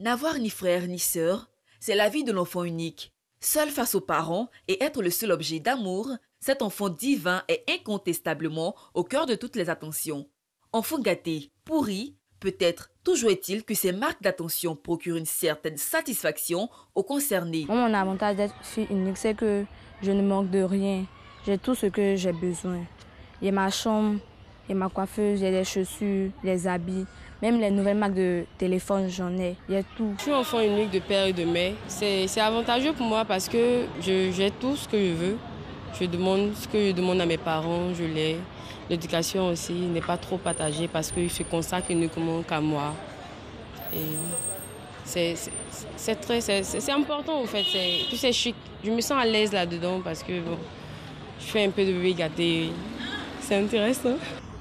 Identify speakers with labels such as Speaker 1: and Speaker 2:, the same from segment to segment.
Speaker 1: N'avoir ni frère ni sœur, c'est la vie de l'enfant unique. Seul face aux parents et être le seul objet d'amour, cet enfant divin est incontestablement au cœur de toutes les attentions. Enfant gâté, pourri, peut-être, toujours est-il que ces marques d'attention procurent une certaine satisfaction aux concernés.
Speaker 2: Mon avantage d'être fille unique, c'est que je ne manque de rien. J'ai tout ce que j'ai besoin. J'ai ma chambre, j'ai ma coiffeuse, j'ai les chaussures, les habits, même les nouvelles marques de téléphone, j'en ai. J'ai tout.
Speaker 3: Je suis enfant unique de père et de mère. C'est avantageux pour moi parce que j'ai tout ce que je veux. Je demande ce que je demande à mes parents, je l'ai. L'éducation aussi n'est pas trop partagée parce qu'ils se consacrent uniquement qu'à moi. C'est important en fait, puis c'est chic. Je me sens à l'aise là-dedans parce que bon, je fais un peu de bébé gâté. C'est intéressant.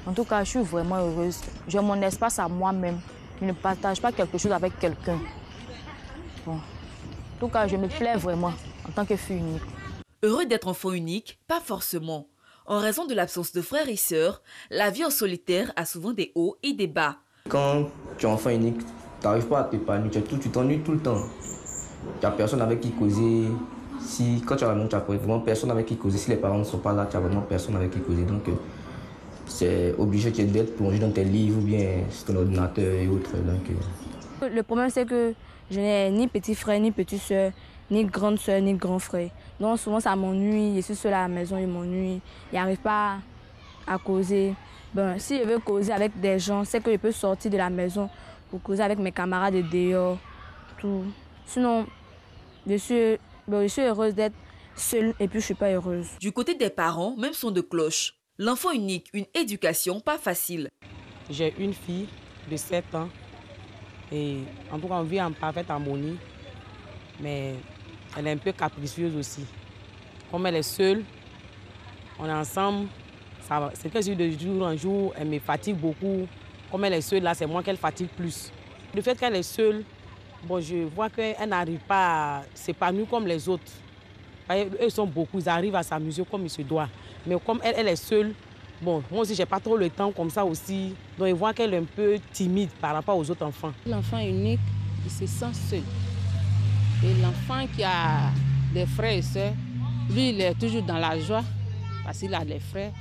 Speaker 2: En tout cas, je suis vraiment heureuse. J'ai mon espace à moi-même. Je ne partage pas quelque chose avec quelqu'un. Bon. En tout cas, je me plais vraiment en tant que fille unique.
Speaker 1: Heureux d'être enfant unique, pas forcément. En raison de l'absence de frères et sœurs, la vie en solitaire a souvent des hauts et des bas.
Speaker 4: Quand tu es enfant unique, tu n'arrives pas à t'épanouir, tu t'ennuies tout le temps. Tu n'as personne avec qui causer. Quand tu as la maison, tu n'as vraiment personne avec qui causer. Si les parents ne sont pas là, tu n'as vraiment personne avec qui causer. Donc, c'est obligé d'être plongé dans tes livres ou bien sur ton ordinateur et autres. Donc,
Speaker 2: Le problème, c'est que je n'ai ni petit frère, ni petite soeur, ni grande soeur, ni grand frère. Donc souvent, ça m'ennuie. Je suis seule à la maison, je m'ennuie. Je n'arrive pas à causer. Ben, si je veux causer avec des gens, c'est que je peux sortir de la maison pour causer avec mes camarades de dehors. Tout. Sinon, je suis heureuse d'être seule et puis je ne suis pas heureuse.
Speaker 1: Du côté des parents, même son de cloche. L'enfant unique, une éducation pas facile.
Speaker 5: J'ai une fille de 7 ans et en tout cas on vit en parfaite harmonie, mais elle est un peu capricieuse aussi. Comme elle est seule, on est ensemble, c'est que de jour en jour, elle me fatigue beaucoup. Comme elle est seule, là, c'est moi qu'elle fatigue plus. Le fait qu'elle est seule, bon, je vois qu'elle n'arrive pas à s'épanouir comme les autres. Eux sont beaucoup, ils arrivent à s'amuser comme il se doit. Mais comme elle est seule, bon, moi aussi, je n'ai pas trop le temps comme ça aussi. Donc, ils voient qu'elle est un peu timide par rapport aux autres enfants.
Speaker 6: L'enfant unique, il se sent seul. Et l'enfant qui a des frères et sœurs, lui, il est toujours dans la joie parce qu'il a des frères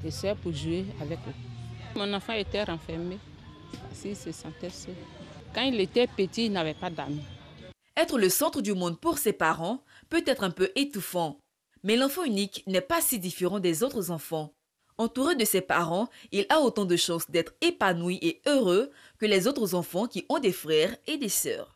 Speaker 6: et sœurs pour jouer avec eux. Mon enfant était renfermé parce qu'il se sentait seul. Quand il était petit, il n'avait pas d'amis.
Speaker 1: Être le centre du monde pour ses parents peut être un peu étouffant. Mais l'enfant unique n'est pas si différent des autres enfants. Entouré de ses parents, il a autant de chances d'être épanoui et heureux que les autres enfants qui ont des frères et des sœurs.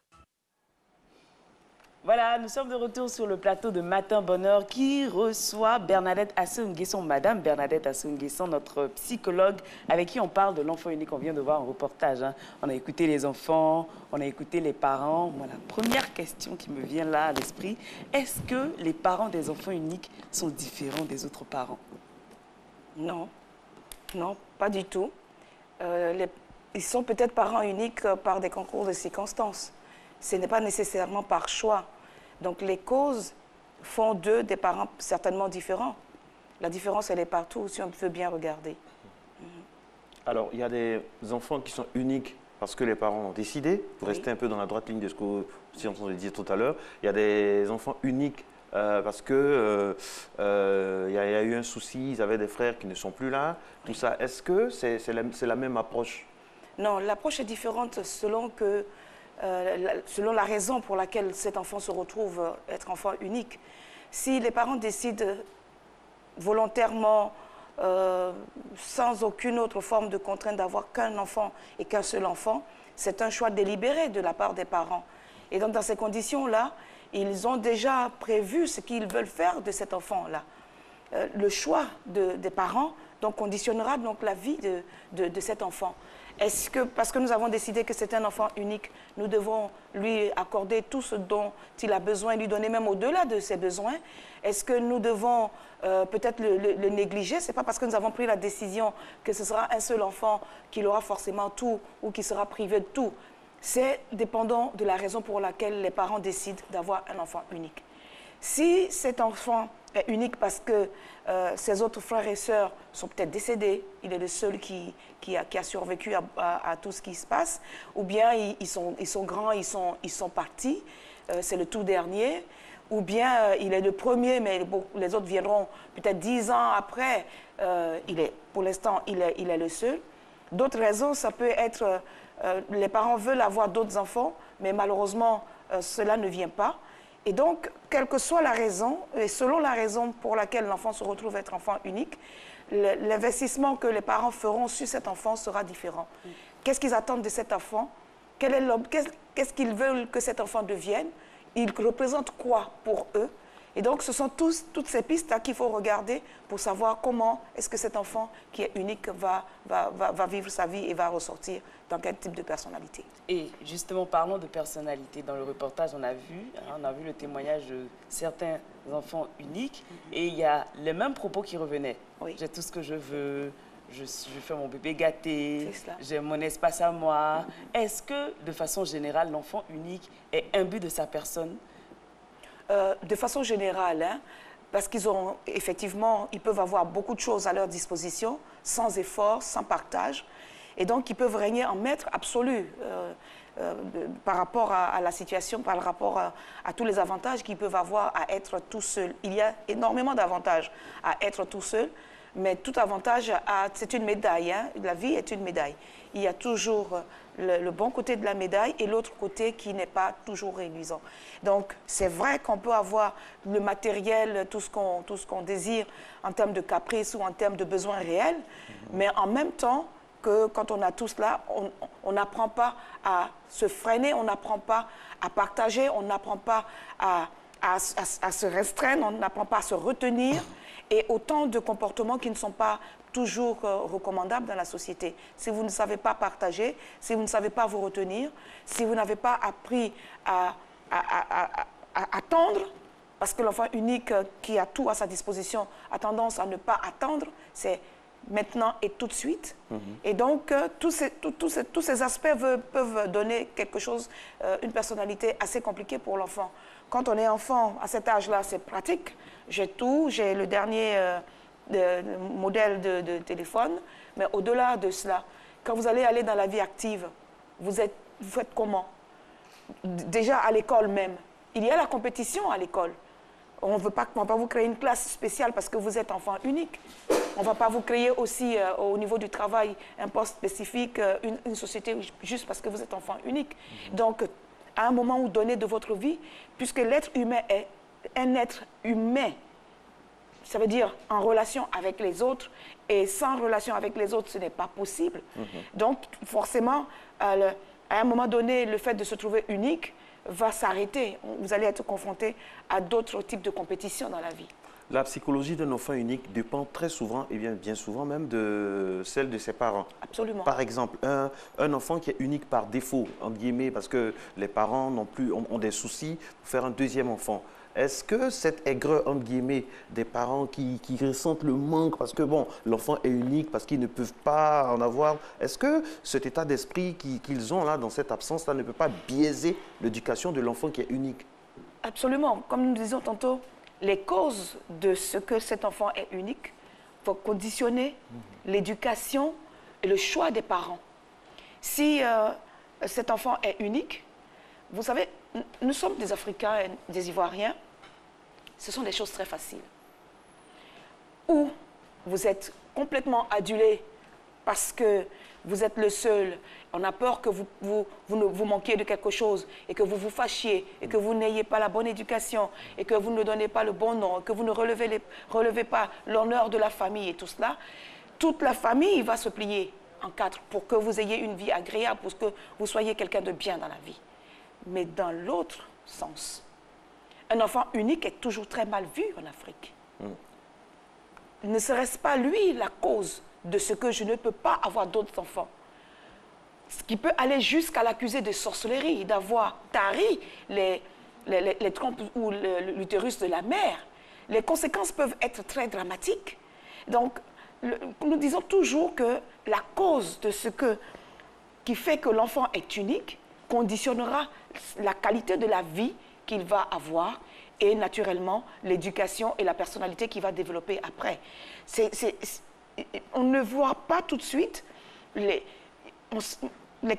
Speaker 7: Voilà, nous sommes de retour sur le plateau de Matin Bonheur qui reçoit Bernadette Assou-Nguesson, Madame Bernadette Assou-Nguesson, notre psychologue avec qui on parle de l'enfant unique. On vient de voir un reportage, hein. On a écouté les enfants, on a écouté les parents. Voilà, première question qui me vient là à l'esprit. Est-ce que les parents des enfants uniques sont différents des autres parents?
Speaker 8: Non, non, pas du tout. Ils sont peut-être parents uniques par des concours de circonstances. Ce n'est pas nécessairement par choix. Donc les causes font d'eux des parents certainement différents. La différence, elle est partout, si on veut bien regarder.
Speaker 9: Alors, il y a des enfants qui sont uniques parce que les parents ont décidé, pour rester un peu dans la droite ligne de ce que si on disait tout à l'heure. Il y a des enfants uniques parce que y a eu un souci, ils avaient des frères qui ne sont plus là. Tout ça, est-ce que c'est la même approche?
Speaker 8: Non, l'approche est différente selon la raison pour laquelle cet enfant se retrouve être enfant unique. Si les parents décident volontairement, sans aucune autre forme de contrainte, d'avoir qu'un enfant et qu'un seul enfant, c'est un choix délibéré de la part des parents. Et donc, dans ces conditions-là, ils ont déjà prévu ce qu'ils veulent faire de cet enfant-là. Le choix des parents donc, conditionnera donc, la vie de cet enfant. Est-ce que, parce que nous avons décidé que c'est un enfant unique, nous devons lui accorder tout ce dont il a besoin, lui donner même au-delà de ses besoins? Est-ce que nous devons peut-être le négliger? Ce n'est pas parce que nous avons pris la décision que ce sera un seul enfant qu'il aura forcément tout ou qu'il sera privé de tout. C'est dépendant de la raison pour laquelle les parents décident d'avoir un enfant unique. Si cet enfant est unique parce que ses autres frères et sœurs sont peut-être décédés, il est le seul qui a survécu à tout ce qui se passe, ou bien ils sont grands, ils sont partis, c'est le tout dernier, ou bien il est le premier, mais les autres viendront peut-être 10 ans après, pour l'instant, il est le seul. D'autres raisons, ça peut être, les parents veulent avoir d'autres enfants, mais malheureusement, cela ne vient pas. Et donc, quelle que soit la raison, et selon la raison pour laquelle l'enfant se retrouve être enfant unique, l'investissement que les parents feront sur cet enfant sera différent. Qu'est-ce qu'ils attendent de cet enfant? Qu'est-ce qu'ils veulent que cet enfant devienne? Il représente quoi pour eux? Et donc, ce sont toutes ces pistes qu'il faut regarder pour savoir comment est-ce que cet enfant qui est unique va vivre sa vie et va ressortir dans quel type de personnalité.
Speaker 7: Et justement, parlons de personnalité. Dans le reportage, on a vu le témoignage de certains enfants uniques et il y a les mêmes propos qui revenaient.
Speaker 8: Oui.
Speaker 7: J'ai tout ce que je veux, je fais mon bébé gâté, j'ai mon espace à moi. Est-ce que, de façon générale, l'enfant unique est imbu de sa personne?
Speaker 8: De façon générale, parce ils peuvent avoir beaucoup de choses à leur disposition, sans effort, sans partage. Et donc, ils peuvent régner en maître absolu par rapport à la situation, par rapport à tous les avantages qu'ils peuvent avoir à être tout seul. Il y a énormément d'avantages à être tout seul, mais tout avantage, c'est une médaille. La vie est une médaille. Il y a toujours le bon côté de la médaille et l'autre côté qui n'est pas toujours réduisant. Donc, c'est vrai qu'on peut avoir le matériel, tout ce qu'on désire en termes de caprice ou en termes de besoins réels, mais en même temps, que quand on a tout cela, on n'apprend pas à se freiner, on n'apprend pas à partager, on n'apprend pas à se restreindre, on n'apprend pas à se retenir, et autant de comportements qui ne sont pas toujours recommandables dans la société. Si vous ne savez pas partager, si vous ne savez pas vous retenir, si vous n'avez pas appris à attendre, parce que l'enfant unique qui a tout à sa disposition a tendance à ne pas attendre, c'est maintenant et tout de suite. Et donc, tous ces aspects peuvent donner quelque chose, une personnalité assez compliquée pour l'enfant. Quand on est enfant, à cet âge-là, c'est pratique. J'ai tout, j'ai le dernier modèle de téléphone, mais au-delà de cela, quand vous allez aller dans la vie active, vous faites comment? Déjà à l'école même. Il y a la compétition à l'école. On ne va pas vous créer une classe spéciale parce que vous êtes enfant unique. On ne va pas vous créer aussi, au niveau du travail, un poste spécifique, une société juste parce que vous êtes enfant unique. Donc, à un moment donné de votre vie, puisque l'être humain est un être humain, ça veut dire en relation avec les autres, et sans relation avec les autres, ce n'est pas possible. Donc, forcément, à un moment donné, le fait de se trouver unique va s'arrêter. Vous allez être confronté à d'autres types de compétitions dans la vie.
Speaker 9: La psychologie d'un enfant unique dépend très souvent, et bien souvent même, de celle de ses parents.
Speaker 8: Absolument.
Speaker 9: Par exemple, un enfant qui est unique par défaut, entre guillemets, parce que les parents ont des soucis pour faire un deuxième enfant. Est-ce que cette aigreur, entre guillemets, des parents qui ressentent le manque parce que, bon, l'enfant est unique, parce qu'ils ne peuvent pas en avoir, est-ce que cet état d'esprit qu'ils ont là, dans cette absence-là, ne peut pas biaiser l'éducation de l'enfant qui est unique?
Speaker 8: Absolument. Comme nous disions tantôt, les causes de ce que cet enfant est unique vont conditionner l'éducation et le choix des parents. Si cet enfant est unique, vous savez, nous sommes des Africains et des Ivoiriens, ce sont des choses très faciles. Ou vous êtes complètement adulé parce que vous êtes le seul, on a peur que vous manquiez de quelque chose et que vous vous fâchiez et que vous n'ayez pas la bonne éducation et que vous ne donnez pas le bon nom, que vous ne relevez pas l'honneur de la famille et tout cela, toute la famille va se plier en quatre pour que vous ayez une vie agréable, pour que vous soyez quelqu'un de bien dans la vie. Mais dans l'autre sens, un enfant unique est toujours très mal vu en Afrique. Ne serait-ce pas lui la cause de ce que je ne peux pas avoir d'autres enfants? Ce qui peut aller jusqu'à l'accuser de sorcellerie, d'avoir tari les trompes ou l'utérus de la mère. Les conséquences peuvent être très dramatiques. Donc, nous disons toujours que la cause de ce qui fait que l'enfant est unique conditionnera la qualité de la vie qu'il va avoir et naturellement l'éducation et la personnalité qu'il va développer après. On ne voit pas tout de suite les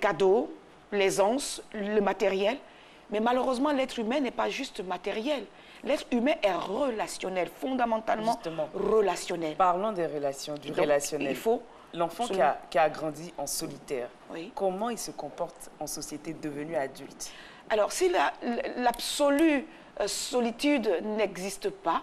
Speaker 8: cadeaux, l'aisance, le matériel, mais malheureusement l'être humain n'est pas juste matériel. L'être humain est relationnel, fondamentalement relationnel.
Speaker 7: Parlons des relations, du relationnel.
Speaker 8: Il faut...
Speaker 7: L'enfant qui a grandi en solitaire, comment il se comporte en société devenue adulte?
Speaker 8: Alors, si l'absolue solitude n'existe pas,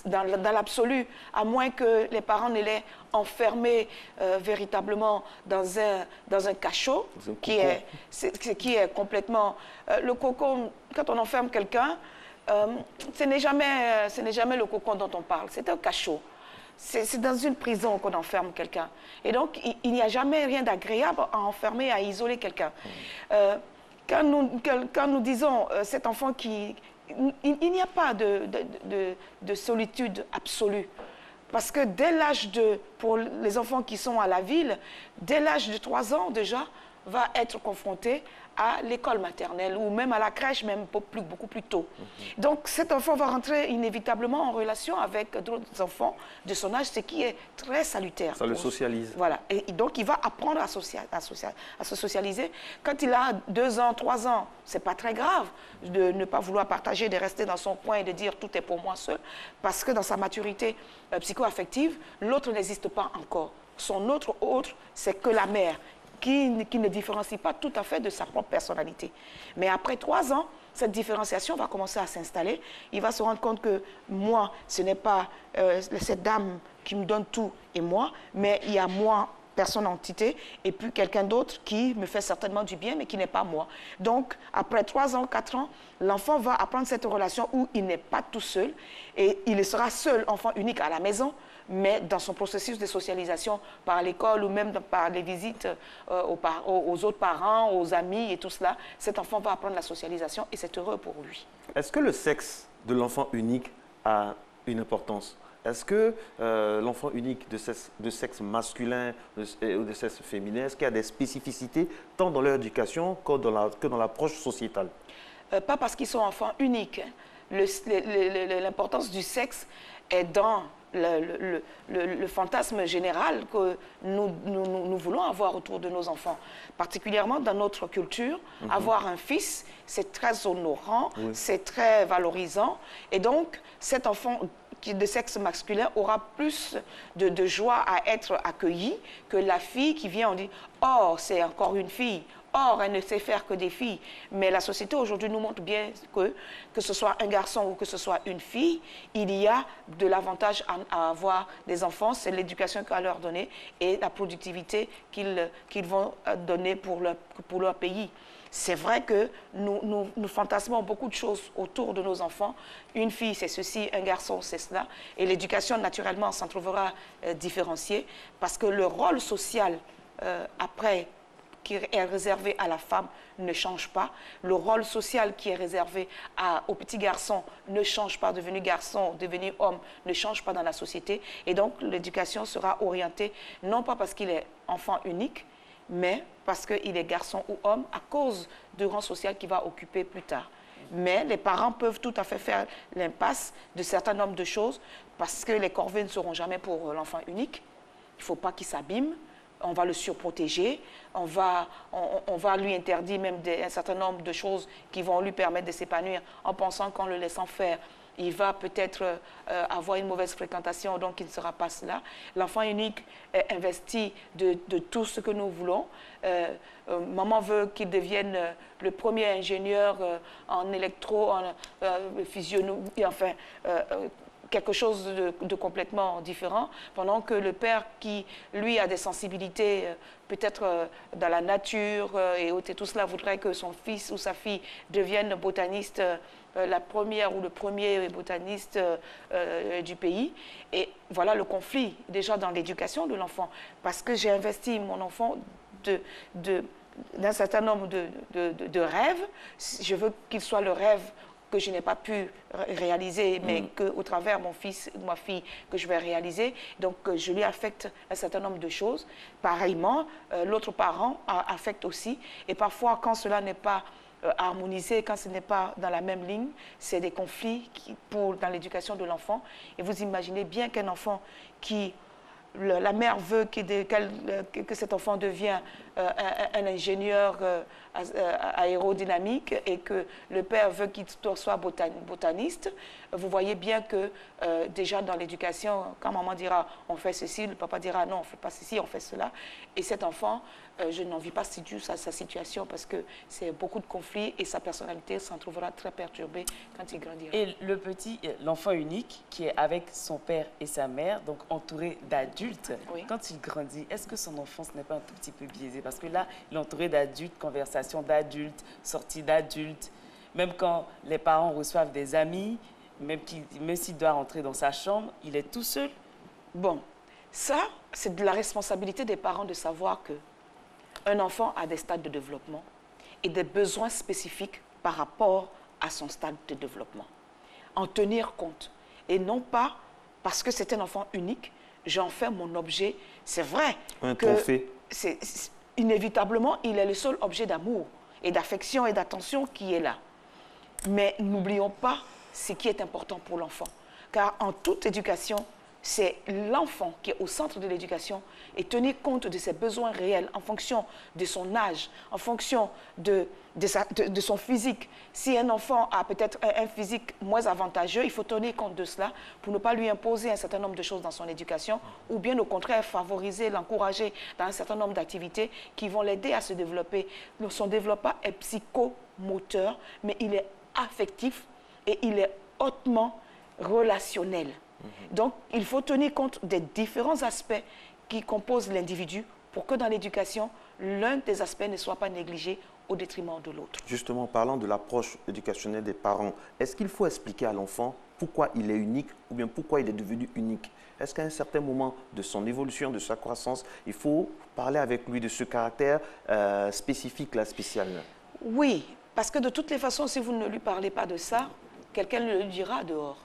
Speaker 8: dans l'absolu, à moins que les parents ne l'aient enfermé véritablement dans un cachot, qui est complètement... le cocon, quand on enferme quelqu'un, ce n'est jamais le cocon dont on parle, c'est un cachot. C'est dans une prison qu'on enferme quelqu'un. Et donc, il n'y a jamais rien d'agréable à enfermer, à isoler quelqu'un. Quand nous disons cet enfant qui... Il n'y a pas de solitude absolue. Parce que dès l'âge pour les enfants qui sont à la ville, dès l'âge de 3 ans déjà, va être confronté à l'école maternelle ou même à la crèche, même beaucoup plus tôt. Donc cet enfant va rentrer inévitablement en relation avec d'autres enfants de son âge, ce qui est très salutaire.
Speaker 9: Ça le socialise.
Speaker 8: Voilà. Et donc il va apprendre à se socialiser. Quand il a 2 ans, 3 ans, c'est pas très grave de ne pas vouloir partager, de rester dans son coin et de dire tout est pour moi seul, parce que dans sa maturité psycho-affective, l'autre n'existe pas encore. Son autre, c'est que la mère, qui ne différencie pas tout à fait de sa propre personnalité. Mais après 3 ans, cette différenciation va commencer à s'installer. Il va se rendre compte que moi, ce n'est pas cette dame qui me donne tout et moi, mais il y a moi, personne entité, et puis quelqu'un d'autre qui me fait certainement du bien, mais qui n'est pas moi. Donc, après 3 ans, 4 ans, l'enfant va apprendre cette relation où il n'est pas tout seul, et il sera seul, enfant unique à la maison, mais dans son processus de socialisation par l'école ou même par les visites aux autres parents, aux amis et tout cela, cet enfant va apprendre la socialisation et c'est heureux pour lui.
Speaker 9: Est-ce que le sexe de l'enfant unique a une importance? Est-ce que l'enfant unique de sexe masculin ou de sexe féminin, est-ce qu'il y a des spécificités tant dans leur éducation que dans l'approche sociétale?
Speaker 8: Pas parce qu'ils sont enfants uniques. L'importance du sexe est dans le fantasme général que nous voulons avoir autour de nos enfants. Particulièrement dans notre culture, avoir un fils, c'est très honorant, c'est très valorisant. Et donc, cet enfant de sexe masculin aura plus de joie à être accueilli que la fille qui vient, on dit « Oh, c'est encore une fille ». Or, elle ne sait faire que des filles. Mais la société aujourd'hui nous montre bien que ce soit un garçon ou que ce soit une fille, il y a de l'avantage à avoir des enfants. C'est l'éducation qu'on va leur donner et la productivité qu'ils vont donner pour leur pays. C'est vrai que nous fantasmons beaucoup de choses autour de nos enfants. Une fille, c'est ceci, un garçon, c'est cela. Et l'éducation, naturellement, s'en trouvera différenciée parce que le rôle social, après, qui est réservé à la femme ne change pas. Le rôle social qui est réservé aux petits garçons ne change pas. Devenu garçon, devenu homme, ne change pas dans la société. Et donc, l'éducation sera orientée, non pas parce qu'il est enfant unique, mais parce qu'il est garçon ou homme à cause du rang social qu'il va occuper plus tard. Mais les parents peuvent tout à fait faire l'impasse de certains nombres de choses parce que les corvées ne seront jamais pour l'enfant unique. Il ne faut pas qu'il s'abîme. On va le surprotéger, on va lui interdire même un certain nombre de choses qui vont lui permettre de s'épanouir en pensant qu'en le laissant faire, il va peut-être avoir une mauvaise fréquentation, donc il ne sera pas cela. L'enfant unique est investi de tout ce que nous voulons. Maman veut qu'il devienne le premier ingénieur en électro, en physionomie, enfin... quelque chose de complètement différent, pendant que le père qui, lui, a des sensibilités peut-être dans la nature et tout cela, voudrait que son fils ou sa fille devienne botaniste, la première ou le premier botaniste du pays. Et voilà le conflit déjà dans l'éducation de l'enfant, parce que j'ai investi mon enfant d'un certain nombre de rêves. Je veux qu'il soit le rêve que je n'ai pas pu réaliser, mais qu'au travers mon fils ou ma fille, que je vais réaliser. Donc, je lui affecte un certain nombre de choses. Pareillement, l'autre parent affecte aussi. Et parfois, quand cela n'est pas harmoniser, quand ce n'est pas dans la même ligne, c'est des conflits dans l'éducation de l'enfant. Et vous imaginez bien qu'un enfant qui... la mère veut que cet enfant devienne un ingénieur aérodynamique et que le père veut qu'il soit botaniste. Vous voyez bien que déjà dans l'éducation, quand maman dira on fait ceci, le papa dira non, on ne fait pas ceci, on fait cela. Et cet enfant, je n'envie pas sa situation parce que c'est beaucoup de conflits et sa personnalité s'en trouvera très perturbée quand il grandira.
Speaker 7: Et le petit, l'enfant unique qui est avec son père et sa mère, donc entouré d'adultes,
Speaker 8: oui.
Speaker 7: Quand il grandit, est-ce que son enfance n'est pas un tout petit peu biaisée? Parce que là, il est entouré d'adultes, conversation d'adultes, sorties d'adultes. Même quand les parents reçoivent des amis, même s'il doit rentrer dans sa chambre, il est tout seul.
Speaker 8: Bon, ça, c'est de la responsabilité des parents de savoir que un enfant a des stades de développement et des besoins spécifiques par rapport à son stade de développement. En tenir compte. Et non pas parce que c'est un enfant unique, j'en fais mon objet. C'est vrai que inévitablement, il est le seul objet d'amour et d'affection et d'attention qui est là. Mais n'oublions pas ce qui est important pour l'enfant. Car en toute éducation, c'est l'enfant qui est au centre de l'éducation et tenir compte de ses besoins réels en fonction de son âge, en fonction de son physique. Si un enfant a peut-être un physique moins avantageux, il faut tenir compte de cela pour ne pas lui imposer un certain nombre de choses dans son éducation ou bien au contraire favoriser, l'encourager dans un certain nombre d'activités qui vont l'aider à se développer. Donc, son développement est psychomoteur, mais il est affectif et il est hautement relationnel. Donc, il faut tenir compte des différents aspects qui composent l'individu pour que dans l'éducation, l'un des aspects ne soit pas négligé au détriment de l'autre.
Speaker 9: Justement, parlant de l'approche éducationnelle des parents, est-ce qu'il faut expliquer à l'enfant pourquoi il est unique ou bien pourquoi il est devenu unique? Est-ce qu'à un certain moment de son évolution, de sa croissance, il faut parler avec lui de ce caractère spécifique, là, spécial?
Speaker 8: Oui, parce que de toutes les façons, si vous ne lui parlez pas de ça, quelqu'un le dira dehors.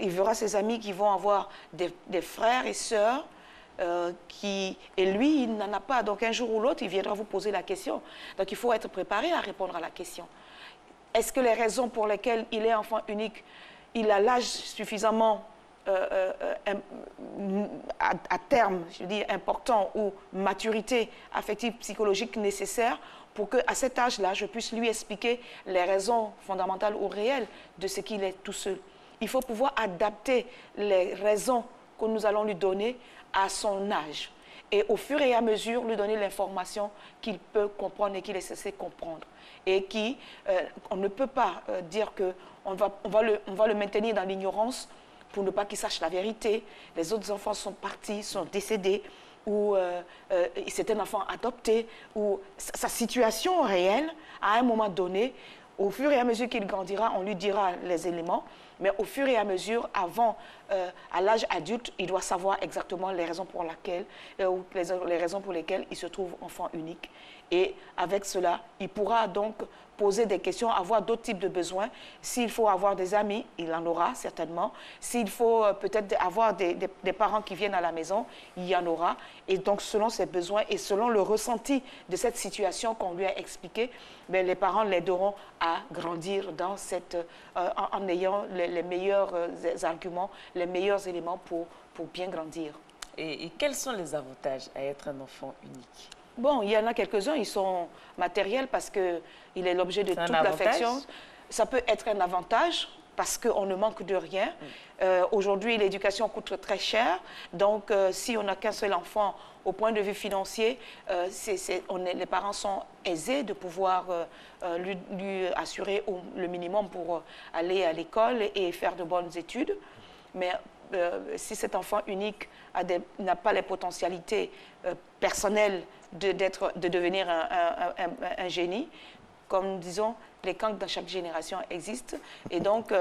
Speaker 8: Il verra ses amis qui vont avoir des frères et sœurs et lui, il n'en a pas. Donc, un jour ou l'autre, il viendra vous poser la question. Donc, il faut être préparé à répondre à la question. Est-ce que les raisons pour lesquelles il est enfant unique, il a l'âge suffisamment à terme, je veux dire, important ou maturité affective, psychologique nécessaire pour qu'à cet âge-là, je puisse lui expliquer les raisons fondamentales ou réelles de ce qu'il est tout seul. Il faut pouvoir adapter les raisons que nous allons lui donner à son âge. Et au fur et à mesure, lui donner l'information qu'il peut comprendre et qu'il est censé comprendre. Et on ne peut pas dire qu'on va le maintenir dans l'ignorance pour ne pas qu'il sache la vérité. Les autres enfants sont partis, sont décédés, ou c'est un enfant adopté, ou sa situation réelle, à un moment donné, au fur et à mesure qu'il grandira, on lui dira les éléments. Mais au fur et à mesure, à l'âge adulte, il doit savoir exactement les raisons pour lesquelles il se trouve enfant unique. Et avec cela, il pourra donc poser des questions, avoir d'autres types de besoins. S'il faut avoir des amis, il en aura certainement. S'il faut peut-être avoir des parents qui viennent à la maison, il y en aura. Et donc, selon ses besoins et selon le ressenti de cette situation qu'on lui a expliquée, les parents l'aideront à grandir dans en ayant les meilleurs arguments, les meilleurs éléments pour bien grandir.
Speaker 7: Et quels sont les avantages à être un enfant unique?
Speaker 8: Bon, il y en a quelques-uns, ils sont matériels parce qu'il est l'objet de toute l'affection. Ça peut être un avantage parce qu'on ne manque de rien. Aujourd'hui, l'éducation coûte très cher. Donc, si on n'a qu'un seul enfant, au point de vue financier, les parents sont aisés de pouvoir lui assurer le minimum pour aller à l'école et faire de bonnes études. Mais si cet enfant unique n'a pas les potentialités personnelles de devenir un génie, comme disons, les cancres dans chaque génération existent et donc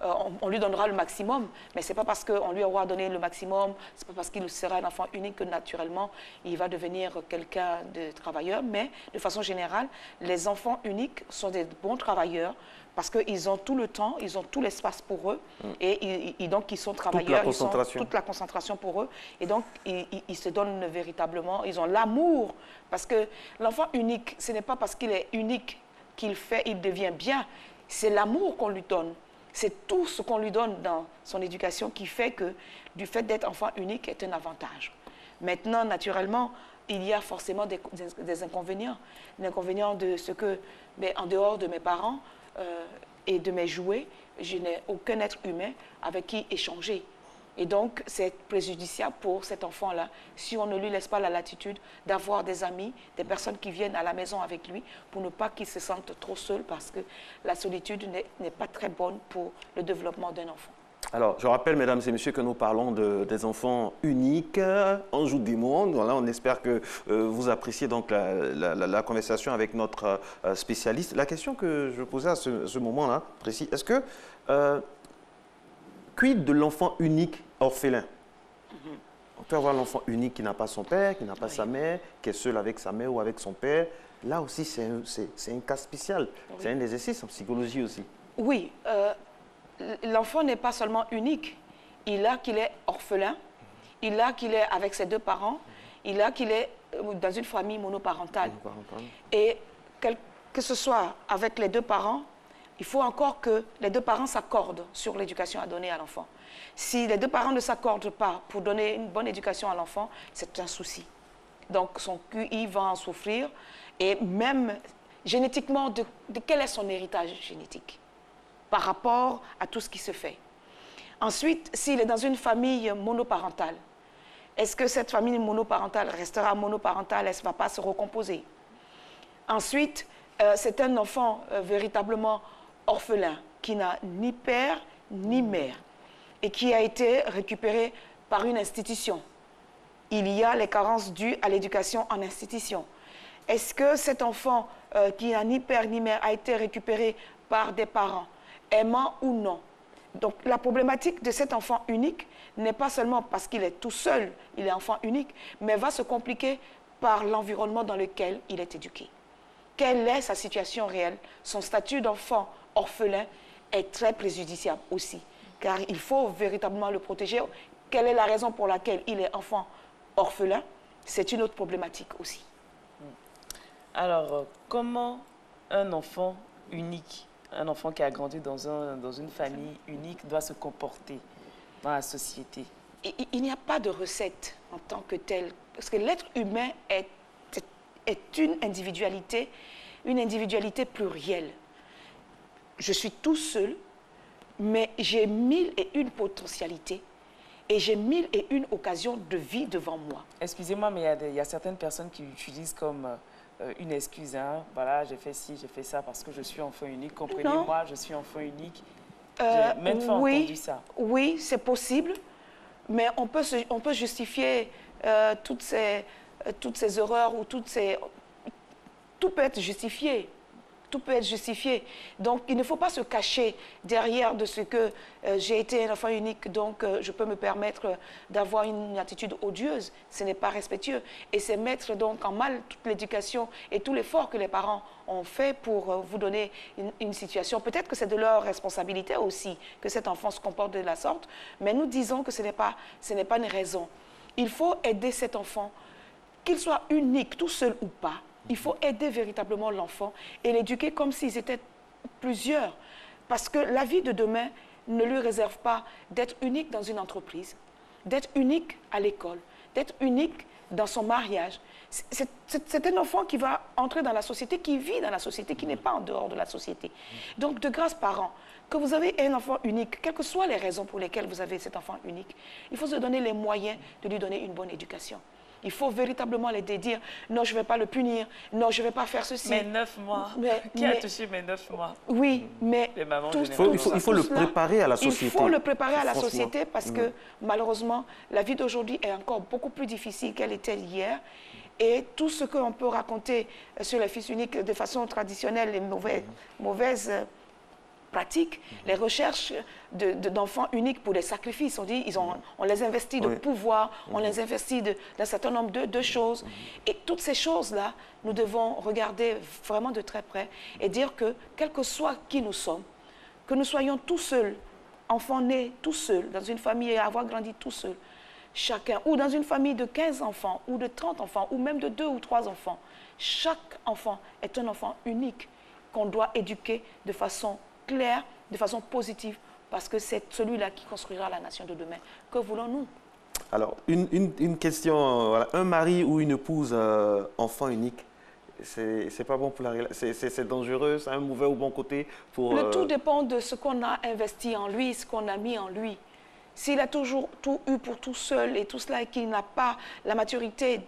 Speaker 8: on lui donnera le maximum, mais ce n'est pas parce qu'on lui aura donné le maximum, ce n'est pas parce qu'il sera un enfant unique que naturellement il va devenir quelqu'un de travailleur, mais de façon générale, les enfants uniques sont des bons travailleurs parce qu'ils ont tout le temps, ils ont tout l'espace pour eux et donc ils sont travailleurs, ils ont toute la concentration pour eux et donc ils se donnent véritablement, ils ont l'amour parce que l'enfant unique, ce n'est pas parce qu'il est unique qu'il fait, il devient bien. C'est l'amour qu'on lui donne. C'est tout ce qu'on lui donne dans son éducation qui fait que du fait d'être enfant unique est un avantage. Maintenant, naturellement, il y a forcément des inconvénients. L'inconvénient de ce que, en dehors de mes parents et de mes jouets, je n'ai aucun être humain avec qui échanger. Et donc, c'est préjudiciable pour cet enfant-là si on ne lui laisse pas la latitude d'avoir des amis, des personnes qui viennent à la maison avec lui pour ne pas qu'il se sente trop seul parce que la solitude n'est pas très bonne pour le développement d'un enfant.
Speaker 9: Alors, je rappelle, mesdames et messieurs, que nous parlons des enfants uniques, en joue du monde. Voilà, on espère que vous appréciez donc la conversation avec notre spécialiste. La question que je posais à ce moment-là, précis, est-ce que... quid de l'enfant unique orphelin? On peut avoir l'enfant unique qui n'a pas son père, qui n'a pas sa mère, qui est seul avec sa mère ou avec son père. Là aussi, c'est un cas spécial. Oui. C'est un exercice en psychologie aussi.
Speaker 8: Oui. L'enfant n'est pas seulement unique. Il a qu'il est orphelin, il a qu'il est avec ses deux parents, il a qu'il est dans une famille monoparentale. Et que ce soit avec les deux parents, il faut encore que les deux parents s'accordent sur l'éducation à donner à l'enfant. Si les deux parents ne s'accordent pas pour donner une bonne éducation à l'enfant, c'est un souci. Donc son QI va en souffrir. Et même génétiquement, de quel est son héritage génétique par rapport à tout ce qui se fait. Ensuite, s'il est dans une famille monoparentale, est-ce que cette famille monoparentale restera monoparentale? Elle ne va pas se recomposer? Ensuite, c'est un enfant véritablement orphelin, qui n'a ni père ni mère et qui a été récupéré par une institution. Il y a les carences dues à l'éducation en institution. Est-ce que cet enfant qui n'a ni père ni mère a été récupéré par des parents, aimants ou non? Donc la problématique de cet enfant unique n'est pas seulement parce qu'il est tout seul, il est enfant unique, mais va se compliquer par l'environnement dans lequel il est éduqué. Quelle est sa situation réelle? Son statut d'enfant orphelin est très préjudiciable aussi, car il faut véritablement le protéger. Quelle est la raison pour laquelle il est enfant orphelin? C'est une autre problématique aussi.
Speaker 7: Alors, comment un enfant unique, un enfant qui a grandi dans une famille unique doit se comporter dans la société?
Speaker 8: Il n'y a pas de recette en tant que telle, parce que l'être humain est une individualité plurielle. Je suis tout seul, mais j'ai 1001 potentialités et j'ai 1001 occasions de vie devant moi.
Speaker 7: Excusez-moi, mais il y a certaines personnes qui l'utilisent comme une excuse. Hein. Voilà, j'ai fait ci, j'ai fait ça parce que je suis enfant unique. Comprenez-moi, je suis enfant unique. J'ai maintes fois entendu ça. Oui, c'est possible, mais on peut justifier toutes ces erreurs ou tout peut être justifié. Tout peut être justifié. Donc, il ne faut pas se cacher derrière de ce que j'ai été un enfant unique, donc je peux me permettre d'avoir une attitude odieuse. Ce n'est pas respectueux. Et c'est mettre donc en mal toute l'éducation et tout l'effort que les parents ont fait pour vous donner une situation. Peut-être que c'est de leur responsabilité aussi que cet enfant se comporte de la sorte, mais nous disons que ce n'est pas une raison. Il faut aider cet enfant, qu'il soit unique, tout seul ou pas. Il faut aider véritablement l'enfant et l'éduquer comme s'ils étaient plusieurs. Parce que la vie de demain ne lui réserve pas d'être unique dans une entreprise, d'être unique à l'école, d'être unique dans son mariage. C'est un enfant qui va entrer dans la société, qui vit dans la société, qui n'est pas en dehors de la société. Donc, de grâce, parents, que vous avez un enfant unique, quelles que soient les raisons pour lesquelles vous avez cet enfant unique, il faut se donner les moyens de lui donner une bonne éducation. Il faut véritablement l'aider, dire non, je ne vais pas le punir, non, je ne vais pas faire ceci. Mais 9 mois. Qui a touché mes 9 mois?
Speaker 8: Oui, mais
Speaker 9: il faut le préparer à la société.
Speaker 8: Il faut le préparer à la société parce que malheureusement, la vie d'aujourd'hui est encore beaucoup plus difficile qu'elle était hier. Et tout ce qu'on peut raconter sur les fils uniques de façon traditionnelle et mauvaise pratique, les recherches d'enfants uniques pour des sacrifices. On dit, on les investit de pouvoir, on les investit d'un certain nombre de choses. Et toutes ces choses-là, nous devons regarder vraiment de très près et dire que, quel que soit qui nous sommes, que nous soyons tout seuls, enfants nés tout seuls, dans une famille et avoir grandi tout seul, chacun, ou dans une famille de 15 enfants, ou de 30 enfants, ou même de 2 ou 3 enfants, chaque enfant est un enfant unique. qu'on doit éduquer de façon claire, de façon positive, parce que c'est celui-là qui construira la nation de demain. Que voulons-nous?
Speaker 9: Alors, une question, voilà. Un mari ou une épouse enfant unique, c'est pas bon pour la relation, c'est dangereux, c'est un mauvais ou bon côté pour...
Speaker 8: Le tout dépend de ce qu'on a investi en lui, ce qu'on a mis en lui. S'il a toujours tout eu pour tout seul et tout cela et qu'il n'a pas la maturité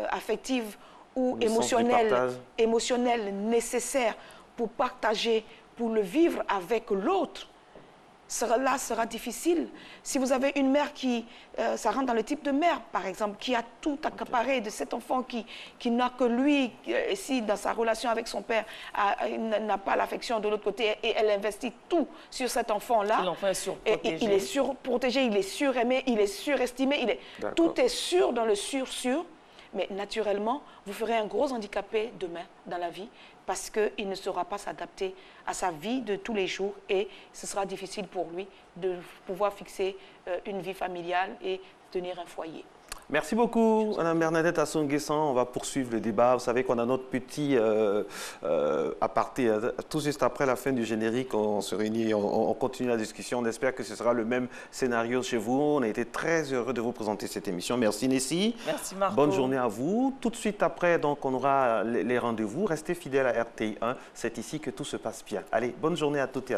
Speaker 8: affective ou émotionnelle nécessaire pour partager, pour le vivre avec l'autre, cela sera difficile. Si vous avez une mère qui, ça rentre dans le type de mère, par exemple, qui a tout accaparé de cet enfant qui n'a que lui, et si dans sa relation avec son père, n'a pas l'affection de l'autre côté, et elle investit tout sur cet enfant-là.
Speaker 7: L'enfant est surprotégé.
Speaker 8: Il est surprotégé, il est suraimé, il est surestimé, tout est sûr dans le sûr. Mais naturellement, vous ferez un gros handicapé demain dans la vie parce qu'il ne saura pas s'adapter à sa vie de tous les jours et ce sera difficile pour lui de pouvoir fixer une vie familiale et tenir un foyer.
Speaker 9: Merci beaucoup, Mme Bernadette Assou-Nguessan. On va poursuivre le débat. Vous savez qu'on a notre petit aparté. Tout juste après la fin du générique, on se réunit, on continue la discussion. On espère que ce sera le même scénario chez vous. On a été très heureux de vous présenter cette émission. Merci, Nessie.
Speaker 7: Merci, Marco.
Speaker 9: Bonne journée à vous. Tout de suite après, donc, on aura les rendez-vous. Restez fidèles à RTI1. C'est ici que tout se passe bien. Allez, bonne journée à toutes et à tous.